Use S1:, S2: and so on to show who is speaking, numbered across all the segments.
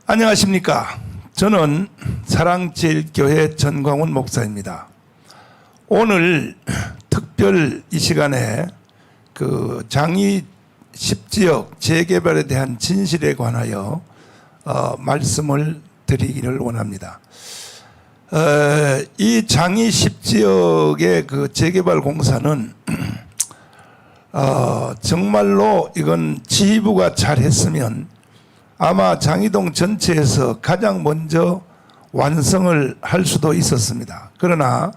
S1: 안녕하십니까. 저는 사랑제일교회 전광훈 목사입니다. 오늘 특별 이 시간에 그 장이 10지역 재개발에 대한 진실에 관하여 말씀을 드리기를 원합니다. 이 장이 10지역의 그 재개발 공사는 정말로 이건 지휘부가 잘했으면 아마 장이동 전체에서 가장 먼저 완성을 할 수도 있었습니다. 그러나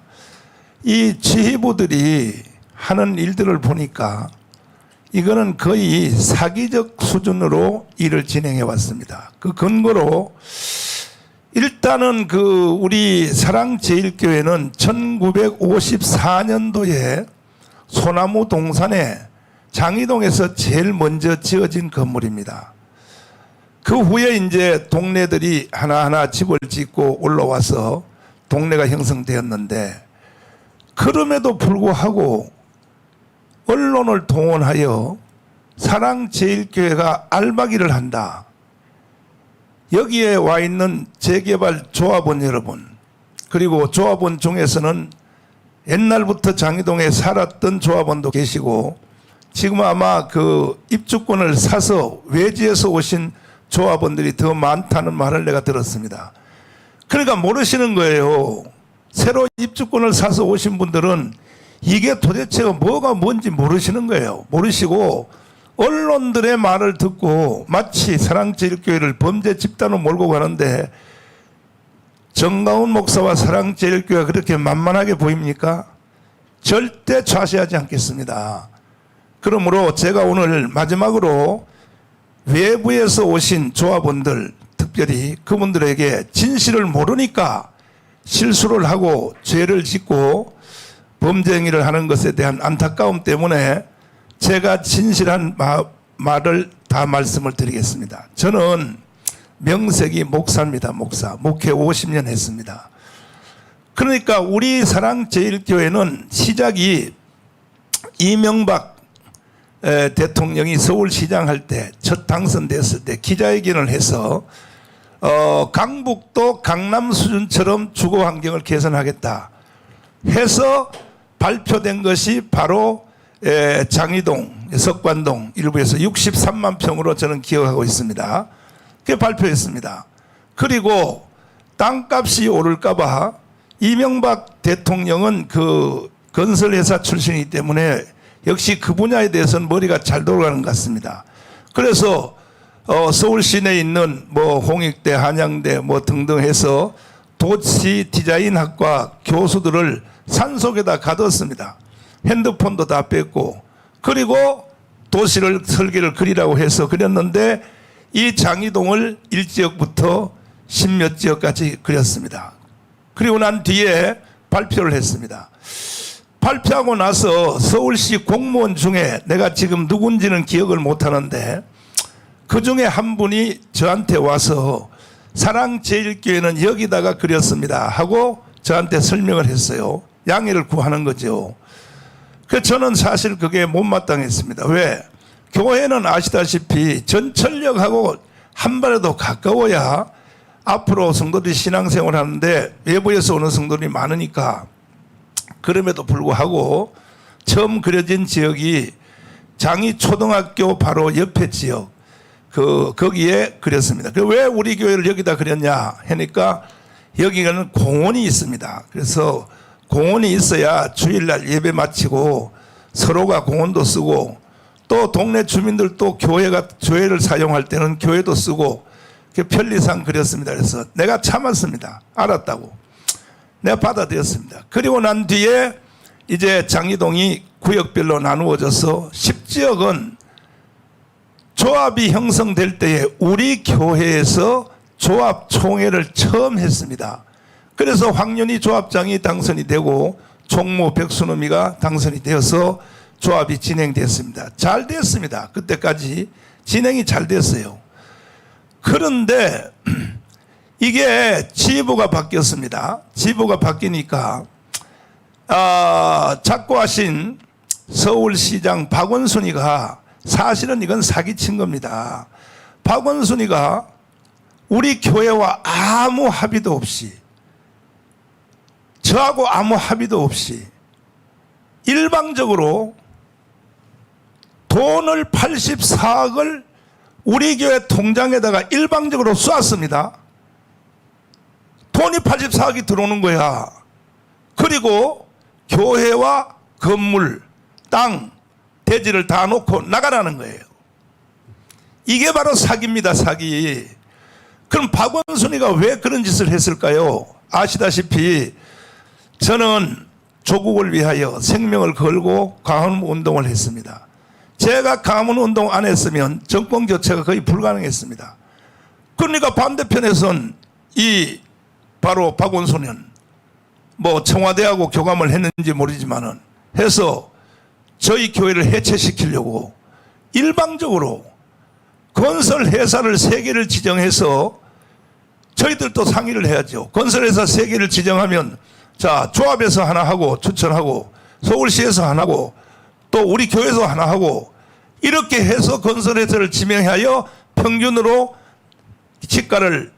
S1: 이 지휘부들이 하는 일들을 보니까 이거는 거의 사기적 수준으로 일을 진행해 왔습니다. 그 근거로 일단은 그 우리 사랑제일교회는 1954년도에 소나무 동산에 장이동에서 제일 먼저 지어진 건물입니다. 그 후에 이제 동네들이 하나하나 집을 짓고 올라와서 동네가 형성되었는데, 그럼에도 불구하고 언론을 동원하여 사랑제일교회가 알박이를 한다. 여기에 와 있는 재개발 조합원 여러분, 그리고 조합원 중에서는 옛날부터 장이동에 살았던 조합원도 계시고 지금 아마 그 입주권을 사서 외지에서 오신 조합원들이 더 많다는 말을 내가 들었습니다. 그러니까 모르시는 거예요. 새로 입주권을 사서 오신 분들은 이게 도대체가 뭐가 뭔지 모르시는 거예요. 모르시고 언론들의 말을 듣고 마치 사랑제일교회를 범죄 집단으로 몰고 가는데, 전광훈 목사와 사랑제일교회가 그렇게 만만하게 보입니까? 절대 좌시하지 않겠습니다. 그러므로 제가 오늘 마지막으로 외부에서 오신 조합원들, 특별히 그분들에게 진실을 모르니까 실수를 하고 죄를 짓고 범죄 행위를 하는 것에 대한 안타까움 때문에 제가 진실한 말을 다 말씀을 드리겠습니다. 저는 명색이 목사입니다. 목사. 목회 50년 했습니다. 그러니까 우리 사랑제일교회는 시작이 이명박 대통령이 서울시장 할 때 첫 당선됐을 때 기자회견을 해서 강북도 강남 수준처럼 주거 환경을 개선하겠다 해서 발표된 것이 바로 장이동, 석관동 일부에서 63만 평으로 저는 기억하고 있습니다. 그게 발표했습니다. 그리고 땅값이 오를까봐 이명박 대통령은 그 건설회사 출신이기 때문에 역시 그 분야에 대해서는 머리가 잘 돌아가는 것 같습니다. 그래서 서울 시내에 있는 뭐 홍익대, 한양대 뭐 등등 해서 도시 디자인학과 교수들을 산속에다 가뒀습니다. 핸드폰도 다 뺐고, 그리고 도시를 설계를 그리라고 해서 그렸는데 이 장이동을 1지역부터 10몇 지역까지 그렸습니다. 그리고 난 뒤에 발표를 했습니다. 발표하고 나서 서울시 공무원 중에 내가 지금 누군지는 기억을 못하는데 그 중에 한 분이 저한테 와서 사랑제일교회는 여기다가 그렸습니다 하고 저한테 설명을 했어요. 양해를 구하는 거죠. 그래서 저는 사실 그게 못마땅했습니다. 왜? 교회는 아시다시피 전철역하고 한 발에도 가까워야 앞으로 성도들이 신앙생활 하는데 외부에서 오는 성도들이 많으니까. 그럼에도 불구하고 처음 그려진 지역이 장이초등학교 바로 옆에 지역, 거기에 그렸습니다. 왜 우리 교회를 여기다 그렸냐 하니까 여기는 공원이 있습니다. 그래서 공원이 있어야 주일날 예배 마치고 서로가 공원도 쓰고, 또 동네 주민들도 교회를 사용할 때는 교회도 쓰고, 편리상 그렸습니다. 그래서 내가 참았습니다. 알았다고. 내가 받아들였습니다. 그리고 난 뒤에 이제 장이동이 구역별로 나누어져서 10지역은 조합이 형성될 때에 우리 교회에서 조합총회를 처음 했습니다. 그래서 황윤희 조합장이 당선이 되고 총무 백순음이가 당선이 되어서 조합이 진행됐습니다. 잘 됐습니다. 그때까지 진행이 잘 됐어요. 그런데 이게 지휘부가 바뀌었습니다. 지휘부가 바뀌니까 작고하신 서울시장 박원순이가 사실은 이건 사기친 겁니다. 박원순이가 우리 교회와 아무 합의도 없이, 저하고 아무 합의도 없이 일방적으로 돈을 84억을 우리 교회 통장에다가 일방적으로 쏘았습니다. 돈이 84억이 들어오는 거야. 그리고 교회와 건물, 땅, 대지를 다 놓고 나가라는 거예요. 이게 바로 사기입니다, 사기. 그럼 박원순이가 왜 그런 짓을 했을까요? 아시다시피 저는 조국을 위하여 생명을 걸고 광화문 운동을 했습니다. 제가 광화문 운동 안 했으면 정권 교체가 거의 불가능했습니다. 그러니까 반대편에선 이 바로 박원순은 뭐 청와대하고 교감을 했는지 모르지만은 해서 저희 교회를 해체시키려고 일방적으로 건설 회사를 3개를 지정해서 저희들도 상의를 해야죠. 건설 회사 3개를 지정하면 자, 조합에서 하나 하고 추천하고 서울시에서 하나 하고 또 우리 교회에서 하나 하고 이렇게 해서 건설 회사를 지명하여 평균으로 시가를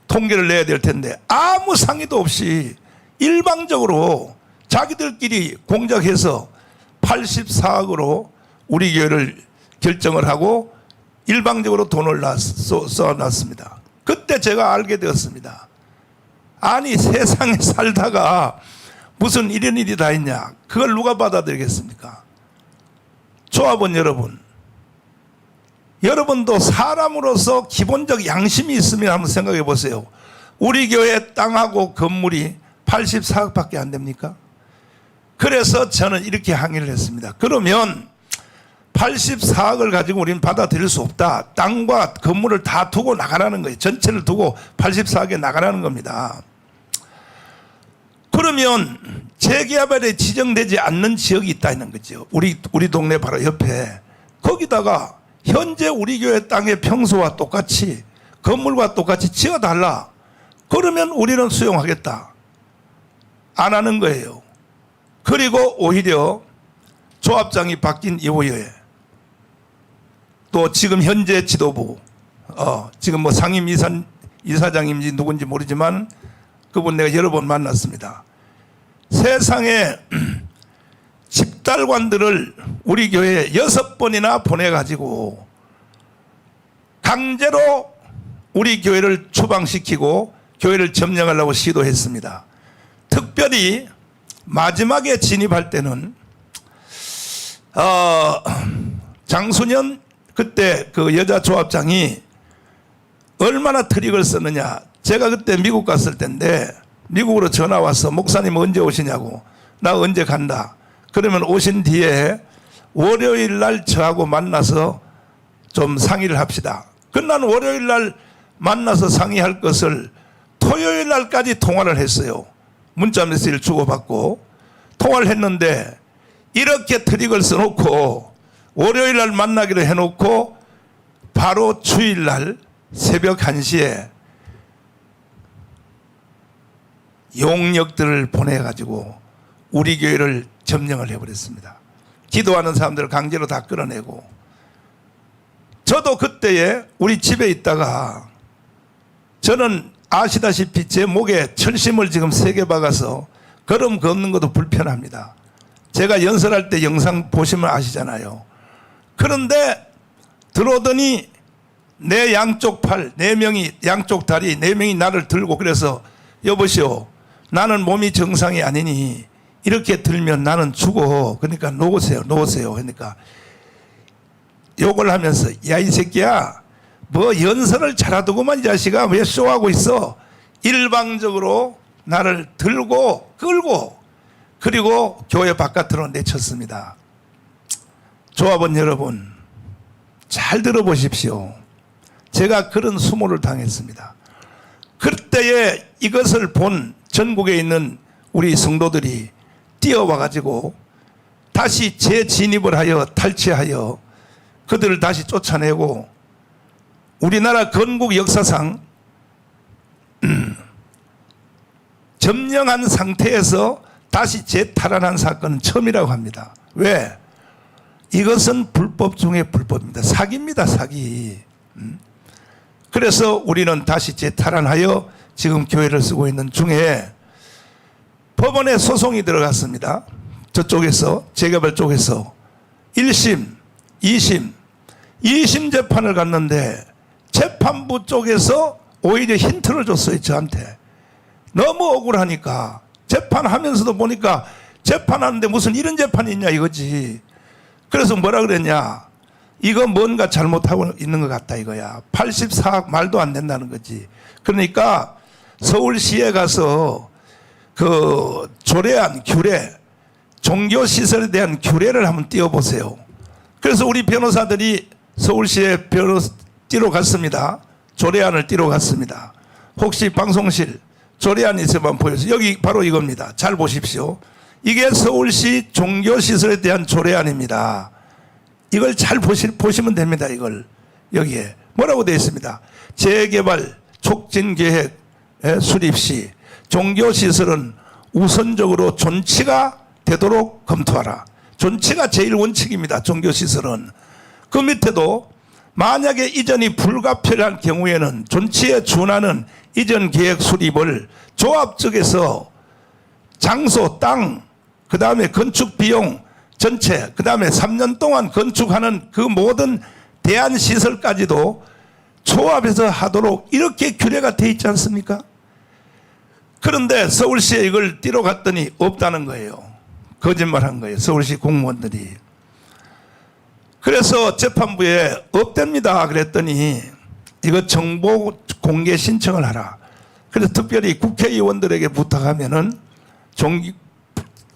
S1: 통계를 내야 될 텐데 아무 상의도 없이 일방적으로 자기들끼리 공작해서 84억으로 우리 교회를 결정을 하고 일방적으로 돈을 써놨습니다. 그때 제가 알게 되었습니다. 아니 세상에 살다가 무슨 이런 일이 다 있냐. 그걸 누가 받아들이겠습니까? 조합원 여러분, 여러분도 사람으로서 기본적 양심이 있으면 한번 생각해 보세요. 우리 교회 땅하고 건물이 84억밖에 안 됩니까? 그래서 저는 이렇게 항의를 했습니다. 그러면 84억을 가지고 우리는 받아들일 수 없다. 땅과 건물을 다 두고 나가라는 거예요. 전체를 두고 84억에 나가라는 겁니다. 그러면 재개발에 지정되지 않는 지역이 있다는 거죠. 우리 동네 바로 옆에. 거기다가 현재 우리 교회 땅의 평수와 똑같이 건물과 똑같이 지어달라. 그러면 우리는 수용하겠다. 안 하는 거예요. 그리고 오히려 조합장이 바뀐 이후에 또 지금 현재 지도부 지금 뭐 상임 이사장인지 누군지 모르지만 그분 내가 여러 번 만났습니다. 세상에 집달관들을 우리 교회에 6번이나 보내가지고 강제로 우리 교회를 추방시키고 교회를 점령하려고 시도했습니다. 특별히 마지막에 진입할 때는 장순현 그때 그 여자 조합장이 얼마나 트릭을 썼느냐. 제가 그때 미국 갔을 때인데 미국으로 전화 와서 목사님 언제 오시냐고. 나 언제 간다. 그러면 오신 뒤에 월요일 날 저하고 만나서 좀 상의를 합시다. 그난 월요일 날 만나서 상의할 것을 토요일 날까지 통화를 했어요. 문자 메시지를 주고받고 통화를 했는데 이렇게 트릭을 써놓고 월요일 날 만나기로 해놓고 바로 주일 날 새벽 1시에 용역들을 보내가지고 우리 교회를 점령을 해버렸습니다. 기도하는 사람들을 강제로 다 끌어내고 저도 그때에 우리 집에 있다가 저는 아시다시피 제 목에 철심을 지금 3개 박아서 걸음 걷는 것도 불편합니다. 제가 연설할 때 영상 보시면 아시잖아요. 그런데 들어오더니 내 양쪽 팔 4명이 양쪽 다리 4명이 나를 들고 그래서 여보시오 나는 몸이 정상이 아니니 이렇게 들면 나는 죽어. 그러니까 놓으세요. 그러니까 욕을 하면서 야 이 새끼야 뭐 연설을 잘하더구만 이 자식아 왜 쇼하고 있어. 일방적으로 나를 들고 끌고 그리고 교회 바깥으로 내쳤습니다. 조합원 여러분 잘 들어보십시오. 제가 그런 수모를 당했습니다. 그때에 이것을 본 전국에 있는 우리 성도들이 뛰어와 가지고 다시 재진입을 하여 탈취하여 그들을 다시 쫓아내고 우리나라 건국 역사상 점령한 상태에서 다시 재탈환한 사건은 처음이라고 합니다. 왜? 이것은 불법 중에 불법입니다. 사기입니다. 사기. 그래서 우리는 다시 재탈환하여 지금 교회를 쓰고 있는 중에 법원에 소송이 들어갔습니다. 저쪽에서 재개발 쪽에서 1심, 2심, 2심 재판을 갔는데 재판부 쪽에서 오히려 힌트를 줬어요. 저한테. 너무 억울하니까 재판하면서도 보니까 재판하는데 무슨 이런 재판이 있냐 이거지. 그래서 뭐라 그랬냐. 이거 뭔가 잘못하고 있는 것 같다 이거야. 84억 말도 안 된다는 거지. 그러니까 서울시에 가서 그 조례안 규례 종교시설에 대한 규례를 한번 띄워보세요. 그래서 우리 변호사들이 서울시에 띄러 갔습니다. 조례안을 띄러 갔습니다. 혹시 방송실 조례안 있으면 보여주세요. 여기 바로 이겁니다. 잘 보십시오. 이게 서울시 종교시설에 대한 조례안입니다. 이걸 잘 보시면 됩니다. 이걸 여기에 뭐라고 되어 있습니다. 재개발 촉진계획 수립 시 종교시설은 우선적으로 존치가 되도록 검토하라. 존치가 제일 원칙입니다. 종교시설은. 그 밑에도 만약에 이전이 불가피한 경우에는 존치에 준하는 이전 계획 수립을 조합 측에서 장소, 땅, 그 다음에 건축 비용 전체, 그 다음에 3년 동안 건축하는 그 모든 대안시설까지도 조합해서 하도록 이렇게 규례가 돼 있지 않습니까? 그런데 서울시에 이걸 띄러 갔더니 없다는 거예요. 거짓말한 거예요. 서울시 공무원들이. 그래서 재판부에 없답니다 그랬더니 이거 정보 공개 신청을 하라. 그래서 특별히 국회의원들에게 부탁하면은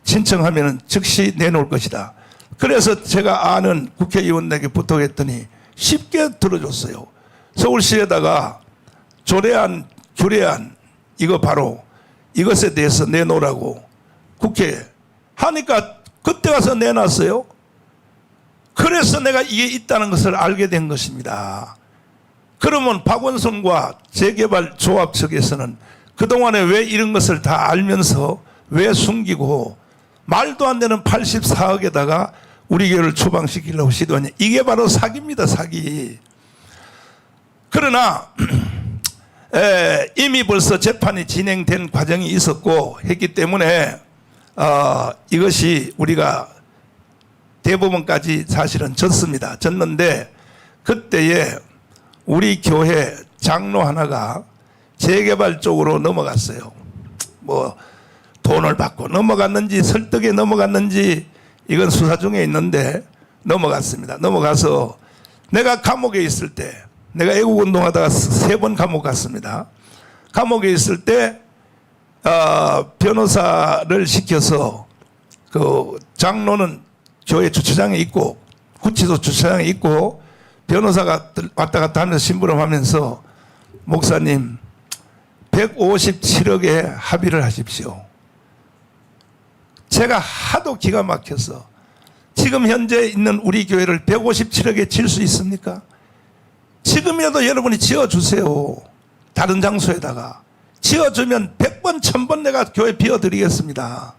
S1: 신청하면은 즉시 내놓을 것이다. 그래서 제가 아는 국회의원에게 부탁했더니 쉽게 들어줬어요. 서울시에다가 조례안, 규례안 이거 바로 이것에 대해서 내놓으라고 국회에 하니까 그때 가서 내놨어요. 그래서 내가 이게 있다는 것을 알게 된 것입니다. 그러면 박원순과 재개발 조합 측에서는 그동안에 왜 이런 것을 다 알면서 왜 숨기고 말도 안 되는 84억에다가 우리 교회를 추방시키려고 시도하냐. 이게 바로 사기입니다. 사기. 그러나 이미 벌써 재판이 진행된 과정이 있었고 했기 때문에 이것이 우리가 대법원까지 사실은 졌습니다. 졌는데 그때에 우리 교회 장로 하나가 재개발 쪽으로 넘어갔어요. 뭐 돈을 받고 넘어갔는지 설득에 넘어갔는지 이건 수사 중에 있는데 넘어갔습니다. 넘어가서 내가 감옥에 있을 때 내가 애국운동하다가 3번 감옥 갔습니다. 감옥에 있을 때 변호사를 시켜서 그 장로는 교회 주차장에 있고 구치소 주차장에 있고 변호사가 왔다 갔다 하면서 심부름하면서 목사님 157억에 합의를 하십시오. 제가 하도 기가 막혀서 지금 현재 있는 우리 교회를 157억에 질 수 있습니까? 지금이라도 여러분이 지어주세요. 다른 장소에다가 지어주면 100번 1000번 내가 교회 비워드리겠습니다.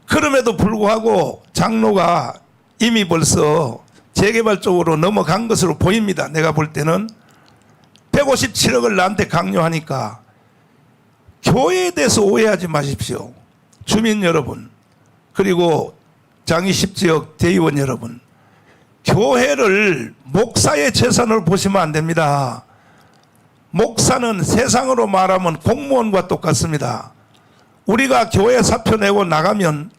S1: 그럼에도 불구하고 장로가 이미 벌써 재개발 쪽으로 넘어간 것으로 보입니다. 내가 볼 때는 157억을 나한테 강요하니까 교회에 대해서 오해하지 마십시오. 주민 여러분 그리고 장이 10지역 대의원 여러분, 교회를 목사의 재산으로 보시면 안 됩니다. 목사는 세상으로 말하면 공무원과 똑같습니다. 우리가 교회 사표 내고 나가면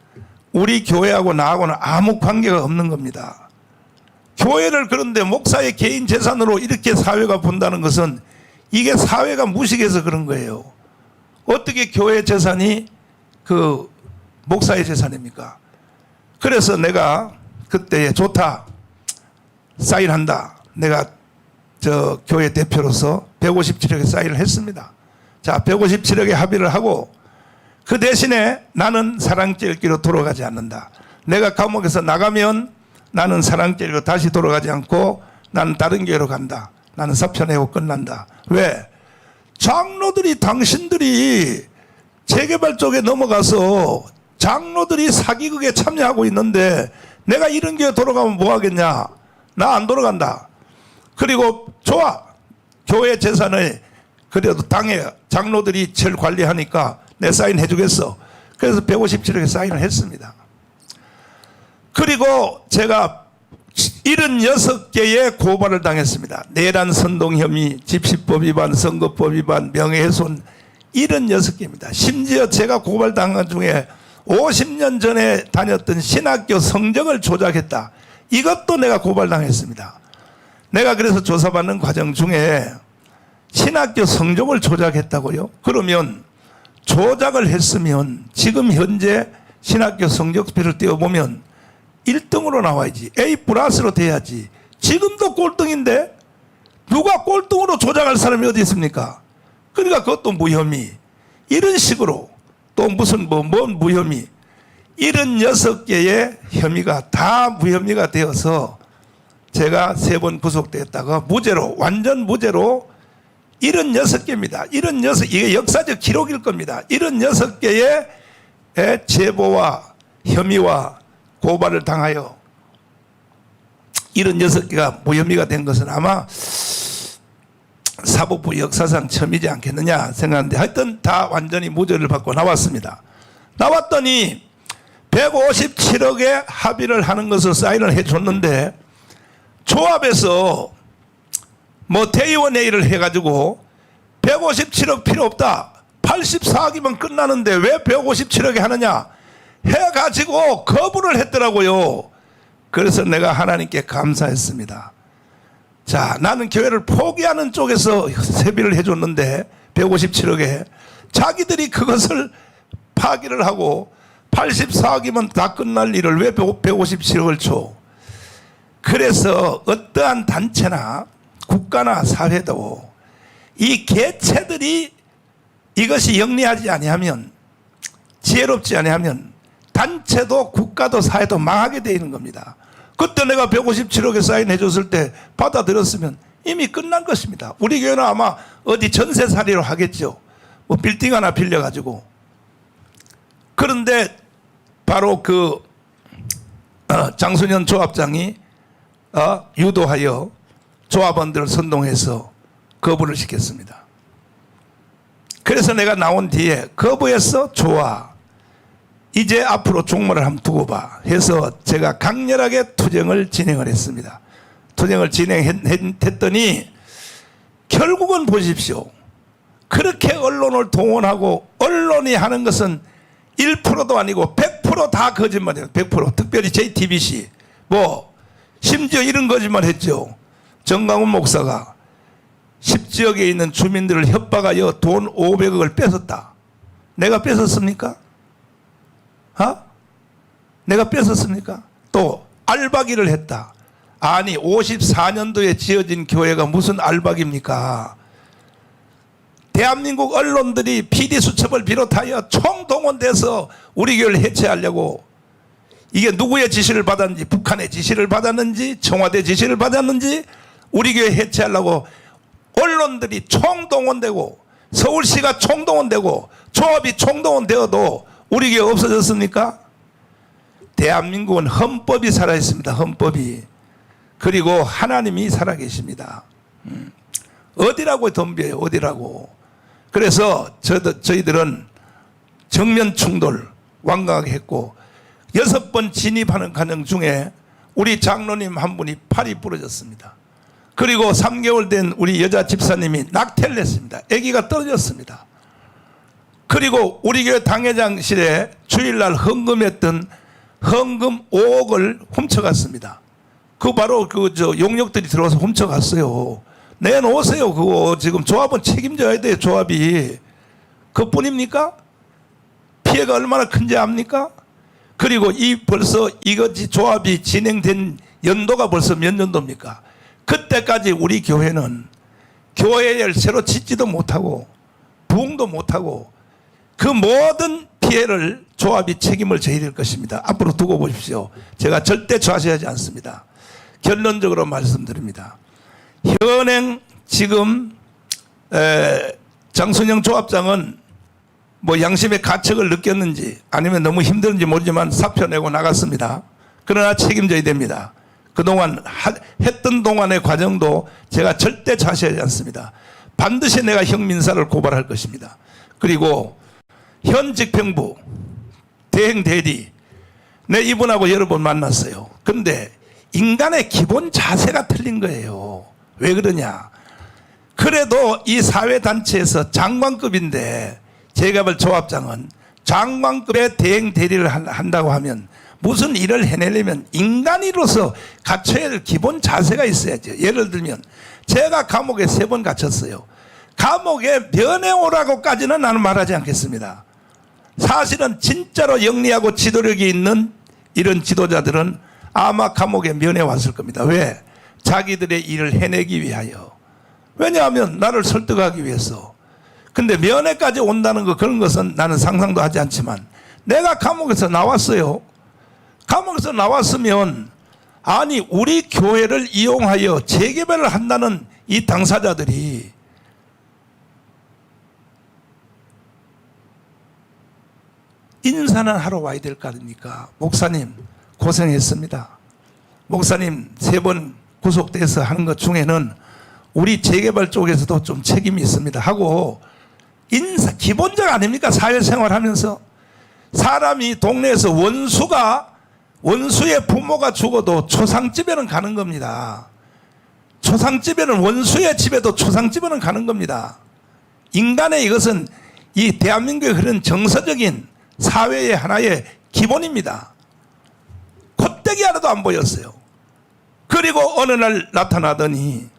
S1: 우리 교회하고 나하고는 아무 관계가 없는 겁니다. 교회를 그런데 목사의 개인 재산으로 이렇게 사회가 본다는 것은 이게 사회가 무식해서 그런 거예요. 어떻게 교회 재산이 그 목사의 재산입니까? 그래서 내가 그때 좋다, 사인한다. 내가 저 교회 대표로서 157억에 사인을 했습니다. 자, 157억에 합의를 하고 그 대신에 나는 사랑제일교로 돌아가지 않는다. 내가 감옥에서 나가면 나는 사랑제일교 다시 돌아가지 않고 나는 다른 교회로 간다. 나는 사표 내고 끝난다. 왜? 장로들이 당신들이 재개발 쪽에 넘어가서 장로들이 사기극에 참여하고 있는데 내가 이런 교회 돌아가면 뭐 하겠냐? 나 안 돌아간다. 그리고 좋아. 교회 재산을 그래도 당의 장로들이 제일 관리하니까 내 사인해 주겠어. 그래서 157억에 사인을 했습니다. 그리고 제가 76개의 고발을 당했습니다. 내란 선동 혐의, 집시법 위반, 선거법 위반, 명예훼손 76개입니다. 심지어 제가 고발당한 중에 50년 전에 다녔던 신학교 성적을 조작했다. 이것도 내가 고발당했습니다. 내가 그래서 조사받는 과정 중에 신학교 성적을 조작했다고요? 그러면 조작을 했으면 지금 현재 신학교 성적표를 띄워보면 1등으로 나와야지. A 플러스로 돼야지. 지금도 꼴등인데 누가 꼴등으로 조작할 사람이 어디 있습니까? 그러니까 그것도 무혐의. 이런 식으로 또 무슨 뭔 무혐의. 76개의 혐의가 다 무혐의가 되어서 제가 3번 구속됐다가 무죄로, 완전 무죄로 76개입니다. 이게 역사적 기록일 겁니다. 76개의 제보와 혐의와 고발을 당하여 76개가 무혐의가 된 것은 아마 사법부 역사상 처음이지 않겠느냐 생각하는데 하여튼 다 완전히 무죄를 받고 나왔습니다. 나왔더니 157억에 합의를 하는 것을 사인을 해줬는데 조합에서 뭐 대의원회의를 해가지고 157억 필요 없다. 84억이면 끝나는데 왜 157억에 하느냐 해가지고 거부를 했더라고요. 그래서 내가 하나님께 감사했습니다. 자, 나는 교회를 포기하는 쪽에서 세비를 해줬는데 157억에 자기들이 그것을 파기를 하고 84억이면 다 끝날 일을 왜 157억을 줘. 그래서 어떠한 단체나 국가나 사회도 이 개체들이 이것이 영리하지 아니하면, 지혜롭지 아니하면 단체도 국가도 사회도 망하게 되어 있는 겁니다. 그때 내가 157억에 사인해 줬을 때 받아들였으면 이미 끝난 것입니다. 우리 교회는 아마 어디 전세살이로 하겠죠. 뭐 빌딩 하나 빌려가지고. 그런데 바로 그 장순현 조합장이 유도하여 조합원들을 선동해서 거부를 시켰습니다. 그래서 내가 나온 뒤에 거부했어? 좋아. 이제 앞으로 종말을 한번 두고 봐 해서 제가 강렬하게 투쟁을 진행을 했습니다. 투쟁을 진행했더니 결국은 보십시오. 그렇게 언론을 동원하고 언론이 하는 것은 1%도 아니고 100% 다 거짓말이에요. 100%. 특별히 JTBC 뭐 심지어 이런 거짓말 했죠. 정강훈 목사가 10지역에 있는 주민들을 협박하여 돈 500억을 뺏었다. 내가 뺏었습니까? 내가 뺏었습니까? 또 알박이를 했다. 아니 54년도에 지어진 교회가 무슨 알박입니까? 대한민국 언론들이 PD수첩을 비롯하여 총동원돼서 우리 교회를 해체하려고, 이게 누구의 지시를 받았는지, 북한의 지시를 받았는지, 청와대 지시를 받았는지 우리 교회 해체하려고 언론들이 총동원되고 서울시가 총동원되고 조합이 총동원되어도 우리 교회 없어졌습니까? 대한민국은 헌법이 살아있습니다. 헌법이. 그리고 하나님이 살아계십니다. 어디라고 덤벼요? 어디라고. 그래서 저희들은 정면 충돌 완강하게 했고 6번 진입하는 과정 중에 우리 장로님 한 분이 팔이 부러졌습니다. 그리고 3개월 된 우리 여자 집사님이 낙태를 했습니다. 아기가 떨어졌습니다. 그리고 우리 교회 당회장실에 주일날 헌금했던 헌금 5억을 훔쳐갔습니다. 그 바로 용역들이 들어와서 훔쳐갔어요. 내놓으세요. 그거 지금 조합은 책임져야 돼요. 조합이. 그뿐입니까? 피해가 얼마나 큰지 압니까? 그리고 벌써 이것이 조합이 진행된 연도가 벌써 몇 년도입니까? 그때까지 우리 교회는 교회를 새로 짓지도 못하고 부흥도 못하고 그 모든 피해를 조합이 책임을 져야 될 것입니다. 앞으로 두고 보십시오. 제가 절대 좌시하지 않습니다. 결론적으로 말씀드립니다. 현행 지금 장순영 조합장은 뭐 양심의 가책을 느꼈는지 아니면 너무 힘든지 모르지만 사표 내고 나갔습니다. 그러나 책임져야 됩니다. 그동안 했던 동안의 과정도 제가 절대 자시하지 않습니다. 반드시 내가 형민사를 고발할 것입니다. 그리고 현직 평부 대행 대리 내 이분하고 여러 번 만났어요. 근데 인간의 기본 자세가 틀린 거예요. 왜 그러냐? 그래도 이 사회단체에서 장관급인데 재개발 조합장은 장관급의 대행 대리를 한다고 하면 무슨 일을 해내려면 인간으로서 갖춰야 할 기본 자세가 있어야죠. 예를 들면 제가 감옥에 3번 갇혔어요. 감옥에 면회 오라고까지는 나는 말하지 않겠습니다. 사실은 진짜로 영리하고 지도력이 있는 이런 지도자들은 아마 감옥에 면회 왔을 겁니다. 왜? 자기들의 일을 해내기 위하여. 왜냐하면 나를 설득하기 위해서. 근데 면회까지 온다는 거 그런 것은 나는 상상도 하지 않지만 내가 감옥에서 나왔어요. 감옥에서 나왔으면 아니 우리 교회를 이용하여 재개발을 한다는 이 당사자들이 인사는 하러 와야 될 거 아닙니까? 목사님 고생했습니다. 목사님 3번 구속돼서 하는 것 중에는 우리 재개발 쪽에서도 좀 책임이 있습니다 하고 인사 기본적 아닙니까? 사회생활 하면서 사람이 동네에서 원수의 부모가 죽어도 초상집에는 가는 겁니다. 초상집에는 원수의 집에도 초상집에는 가는 겁니다. 인간의 이것은 이 대한민국의 그런 정서적인 사회의 하나의 기본입니다. 콧대기 하나도 안 보였어요. 그리고 어느 날 나타나더니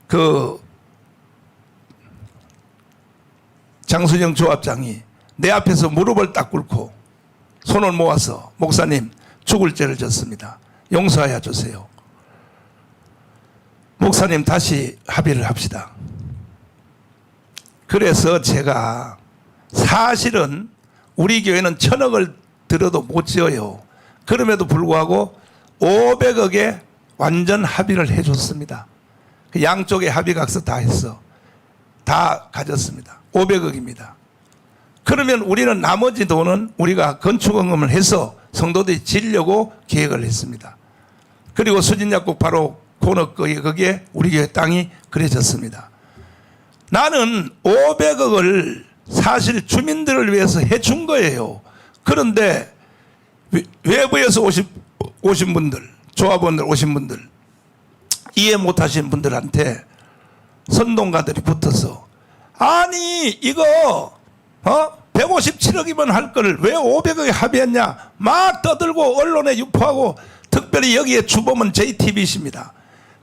S1: 그 장순영 조합장이 내 앞에서 무릎을 딱 꿇고 손을 모아서 목사님 죽을 죄를 졌습니다. 용서하여 주세요. 목사님 다시 합의를 합시다. 그래서 제가 사실은 우리 교회는 1,000억을 들어도 못 지어요. 그럼에도 불구하고 500억에 완전 합의를 해줬습니다. 그 양쪽에 합의각서 다 했어. 다 가졌습니다. 500억입니다. 그러면 우리는 나머지 돈은 우리가 건축원금을 해서 성도들이 지려고 계획을 했습니다. 그리고 수진약국 바로 거기에 우리 교회 땅이 그려졌습니다. 나는 500억을 사실 주민들을 위해서 해준 거예요. 그런데 외부에서 오신 분들, 조합원들 오신 분들, 이해 못하신 분들한테 선동가들이 붙어서 아니 이거 157억이면 할 걸 왜 500억에 합의했냐 막 떠들고 언론에 유포하고 특별히 여기에 주범은 JTBC입니다.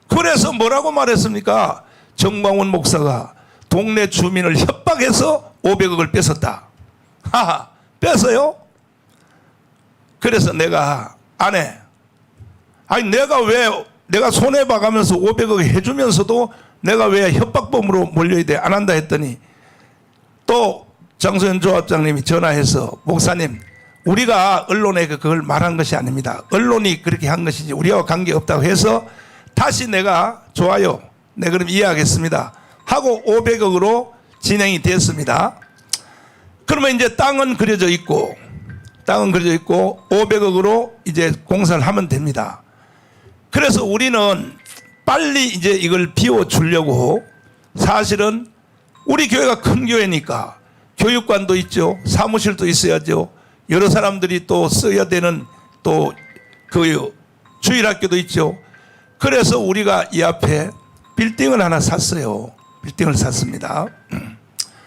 S1: 그래서 뭐라고 말했습니까? 정광훈 목사가 동네 주민을 협박해서 500억을 뺏었다. 하하, 뺏어요? 그래서 내가 안 해. 아니 내가 손해봐가면서 500억 해주면서도 내가 왜 협박범으로 몰려야 돼? 안 한다 했더니 또 장소연 조합장님이 전화해서 목사님 우리가 언론에 그걸 말한 것이 아닙니다. 언론이 그렇게 한 것이지 우리와 관계없다고 해서 다시 내가 좋아요. 네 그럼 이해하겠습니다. 하고 500억으로 진행이 됐습니다. 그러면 이제 땅은 그려져 있고 500억으로 이제 공사를 하면 됩니다. 그래서 우리는 빨리 이제 이걸 비워주려고 사실은 우리 교회가 큰 교회니까 교육관도 있죠. 사무실도 있어야죠. 여러 사람들이 또 써야 되는 또 그 주일학교도 있죠. 그래서 우리가 이 앞에 빌딩을 하나 샀어요. 빌딩을 샀습니다.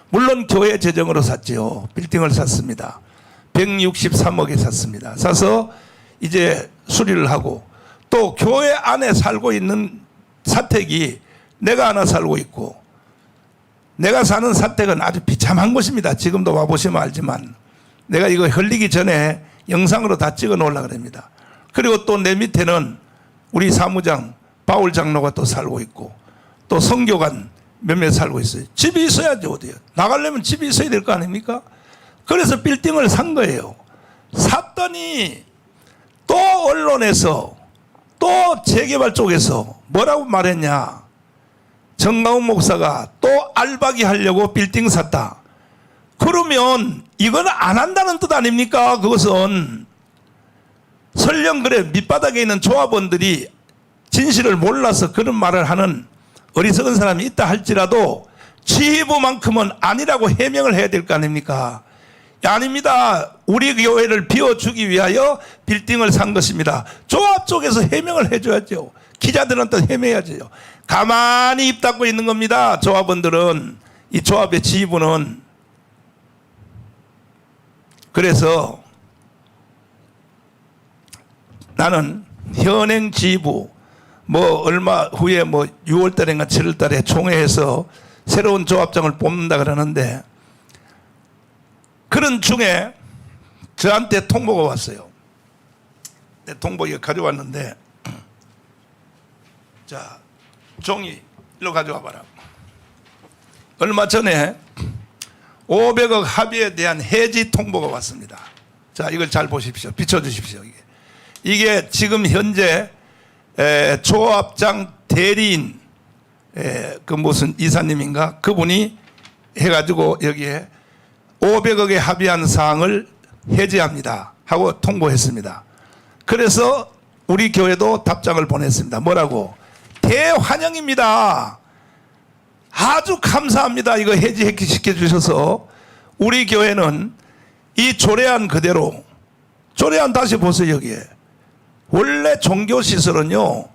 S1: 물론 교회 재정으로 샀죠. 빌딩을 샀습니다. 163억에 샀습니다. 사서 이제 수리를 하고 또 교회 안에 살고 있는 사택이 내가 하나 살고 있고 내가 사는 사택은 아주 비참한 곳입니다. 지금도 와보시면 알지만 내가 이거 흘리기 전에 영상으로 다 찍어 놓으려고 합니다. 그리고 또 내 밑에는 우리 사무장 바울 장로가 또 살고 있고 또 성교관 몇몇 살고 있어요. 집이 있어야죠. 어디요? 나가려면 집이 있어야 될 거 아닙니까? 그래서 빌딩을 산 거예요. 샀더니 또 언론에서 또 재개발 쪽에서 뭐라고 말했냐. 정광훈 목사가 또 알박이 하려고 빌딩 샀다. 그러면 이건 안 한다는 뜻 아닙니까? 그것은 설령 그래 밑바닥에 있는 조합원들이 진실을 몰라서 그런 말을 하는 어리석은 사람이 있다 할지라도 지휘부만큼은 아니라고 해명을 해야 될 거 아닙니까? 아닙니다. 우리 교회를 비워주기 위하여 빌딩을 산 것입니다. 조합 쪽에서 해명을 해줘야죠. 기자들한테 해명해야죠. 가만히 입 닫고 있는 겁니다. 조합원들은, 이 조합의 지휘부는. 그래서 나는 현행 지휘부 뭐 얼마 후에 뭐 6월 달인가 7월 달에 총회에서 새로운 조합장을 뽑는다 그러는데, 그런 중에 저한테 통보가 왔어요. 내 통보기가 가져왔는데, 자, 종이 일로 가져와 봐라. 얼마 전에 500억 합의에 대한 해지 통보가 왔습니다. 자, 이걸 잘 보십시오. 비춰주십시오. 이게 지금 현재 조합장 대리인 그 무슨 이사님인가 그분이 해가지고 여기에 500억에 합의한 사항을 해제합니다 하고 통보했습니다. 그래서 우리 교회도 답장을 보냈습니다. 뭐라고? 대환영입니다. 아주 감사합니다. 이거 해지시켜 주셔서 우리 교회는 이 조례안 그대로, 조례안 다시 보세요. 여기에 원래 종교시설은요,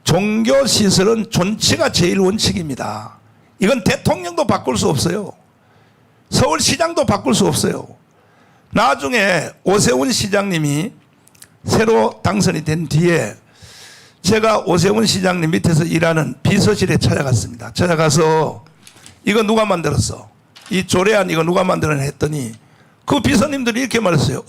S1: 종교시설은 존치가 제일 원칙입니다. 이건 대통령도 바꿀 수 없어요. 서울시장도 바꿀 수 없어요. 나중에 오세훈 시장님이 새로 당선이 된 뒤에 제가 오세훈 시장님 밑에서 일하는 비서실에 찾아갔습니다. 찾아가서 이거 누가 만들었어? 이 조례안 이거 누가 만들었나 했더니 그 비서님들이 이렇게 말했어요.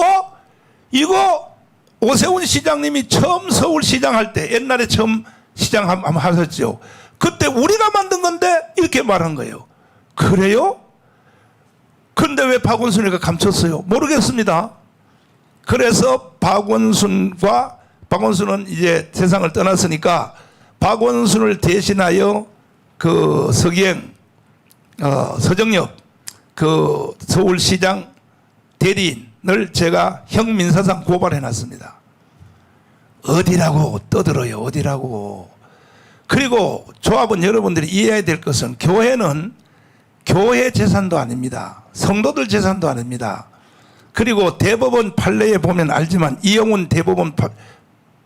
S1: 이거 오세훈 시장님이 처음 서울시장 할 때, 옛날에 처음 시장 한번 하셨죠. 그때 우리가 만든 건데 이렇게 말한 거예요. 그래요? 근데 왜 박원순이가 감췄어요? 모르겠습니다. 그래서 박원순은 이제 세상을 떠났으니까 박원순을 대신하여 그 서정엽 그 서울시장 대리인을 제가 형민사상 고발해 놨습니다. 어디라고 떠들어요. 어디라고. 그리고 조합은 여러분들이 이해해야 될 것은 교회는 교회 재산도 아닙니다. 성도들 재산도 아닙니다. 그리고 대법원 판례에 보면 알지만 이영훈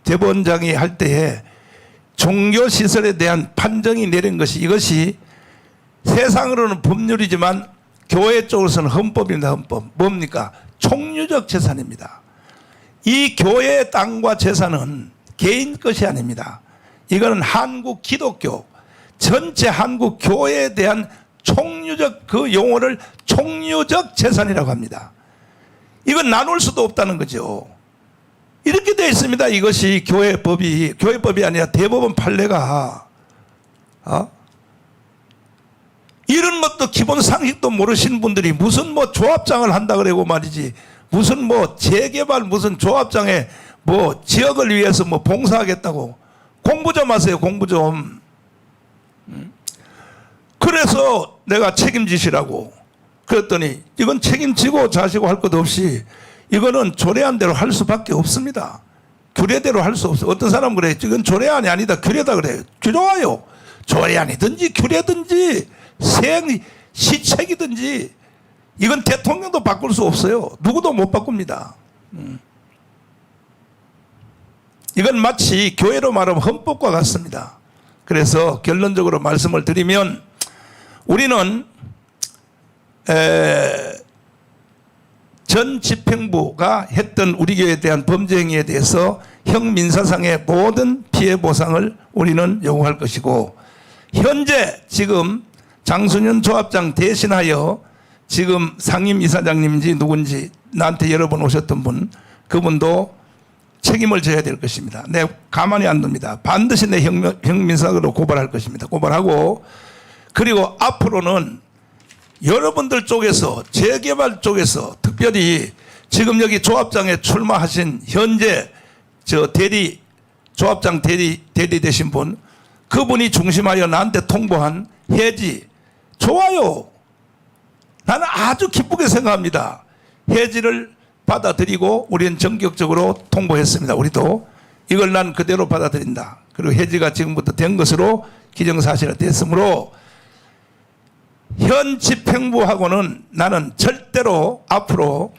S1: 대법원장이 할 때에 종교시설에 대한 판정이 내린 것이, 이것이 세상으로는 법률이지만 교회 쪽으로서는 헌법입니다. 헌법. 뭡니까? 총유적 재산입니다. 이 교회의 땅과 재산은 개인 것이 아닙니다. 이거는 한국 기독교 전체 한국 교회에 대한 총유적, 그 용어를 총유적 재산이라고 합니다. 이건 나눌 수도 없다는 거죠. 이렇게 되어 있습니다. 이것이 교회법이 아니라 대법원 판례가. 이런 것도 기본 상식도 모르시는 분들이 무슨 뭐 조합장을 한다 그러고 말이지, 무슨 뭐 재개발 무슨 조합장에 뭐 지역을 위해서 뭐 봉사하겠다고. 공부 좀 하세요. 공부 좀. 그래서 내가 책임지시라고 그랬더니 이건 책임지고 자시고 할 것 없이 이거는 조례안 대로 할 수밖에 없습니다. 규례대로 할 수 없어요. 어떤 사람은 그래요. 이건 조례안이 아니다. 규례다 그래요. 좋아요. 조례안이든지 규례든지 시책이든지 이건 대통령도 바꿀 수 없어요. 누구도 못 바꿉니다. 이건 마치 교회로 말하면 헌법과 같습니다. 그래서 결론적으로 말씀을 드리면 우리는 전 집행부가 했던 우리 교회에 대한 범죄 행위에 대해서 형민사상의 모든 피해 보상을 우리는 요구할 것이고, 현재 지금 장순현 조합장 대신하여 지금 상임이사장님인지 누군지 나한테 여러 번 오셨던 분, 그분도 책임을 져야 될 것입니다. 내가 가만히 안 둡니다. 반드시 내 형민사상으로 고발할 것입니다. 고발하고, 그리고 앞으로는 여러분들 쪽에서, 재개발 쪽에서, 특별히 지금 여기 조합장에 출마하신 현재 조합장 대리 되신 분, 그분이 중심하여 나한테 통보한 해지, 좋아요. 나는 아주 기쁘게 생각합니다. 해지를 받아들이고 우리는 전격적으로 통보했습니다. 우리도 이걸 난 그대로 받아들인다. 그리고 해지가 지금부터 된 것으로 기정사실화 됐으므로 현 집행부하고는 나는 절대로 앞으로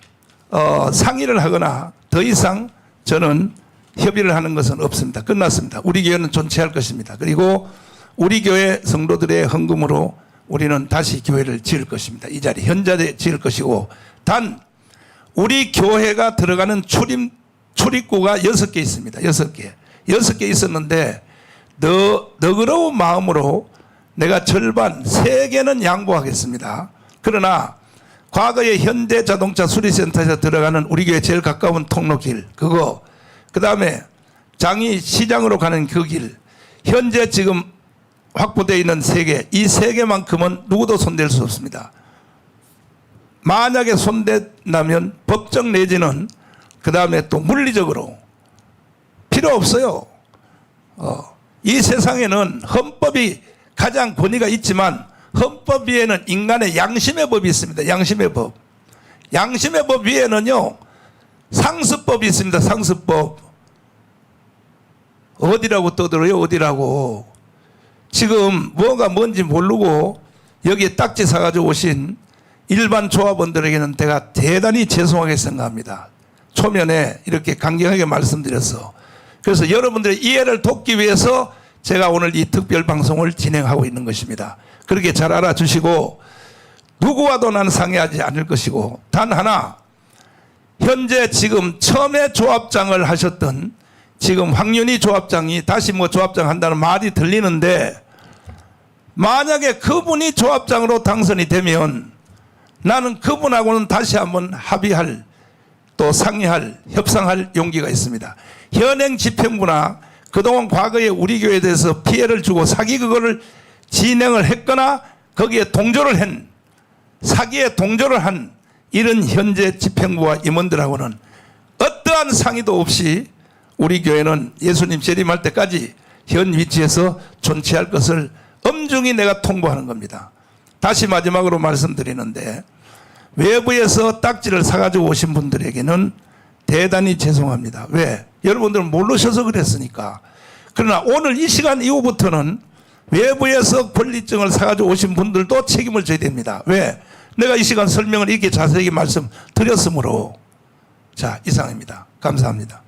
S1: 상의를 하거나 더 이상 저는 협의를 하는 것은 없습니다. 끝났습니다. 우리 교회는 존치할 것입니다. 그리고 우리 교회 성도들의 헌금으로 우리는 다시 교회를 지을 것입니다. 이 자리 현자리에 지을 것이고, 단 우리 교회가 들어가는 출입구가 6개 있습니다. 6개. 6개 있었는데 너그러운 마음으로 내가 절반 3개는 양보하겠습니다. 그러나 과거에 현대자동차 수리센터에서 들어가는 우리 교회 제일 가까운 통로길, 그거, 그 다음에 장이 시장으로 가는 그 길, 현재 지금 확보되어 있는 3개, 이 3개만큼은 누구도 손댈 수 없습니다. 만약에 손댄다면 법적 내지는 그 다음에 또 물리적으로 필요 없어요. 이 세상에는 헌법이 가장 권위가 있지만 헌법 위에는 인간의 양심의 법이 있습니다. 양심의 법. 양심의 법 위에는요, 상습법이 있습니다. 상습법. 어디라고 떠들어요? 어디라고. 지금 뭐가 뭔지 모르고 여기에 딱지 사가지고 오신 일반 조합원들에게는 내가 대단히 죄송하게 생각합니다. 초면에 이렇게 강경하게 말씀드렸어. 그래서 여러분들의 이해를 돕기 위해서 제가 오늘 이 특별 방송을 진행하고 있는 것입니다. 그렇게 잘 알아주시고, 누구와도 나는 상의하지 않을 것이고, 단 하나, 현재 지금 처음에 조합장을 하셨던 지금 황윤희 조합장이 다시 뭐 조합장 한다는 말이 들리는데, 만약에 그분이 조합장으로 당선이 되면 나는 그분하고는 다시 한번 합의할, 또 상의할, 협상할 용기가 있습니다. 현행 집행부나 그동안 과거에 우리 교회에 대해서 피해를 주고 사기 그거를 진행을 했거나 거기에 동조를 한, 사기에 동조를 한 이런 현재 집행부와 임원들하고는 어떠한 상의도 없이 우리 교회는 예수님 재림할 때까지 현 위치에서 존치할 것을 엄중히 내가 통보하는 겁니다. 다시 마지막으로 말씀드리는데, 외부에서 딱지를 사가지고 오신 분들에게는 대단히 죄송합니다. 왜? 여러분들은 모르셔서 그랬으니까. 그러나 오늘 이 시간 이후부터는 외부에서 권리증을 사가지고 오신 분들도 책임을 져야 됩니다. 왜? 내가 이 시간 설명을 이렇게 자세히 말씀드렸으므로. 자, 이상입니다. 감사합니다.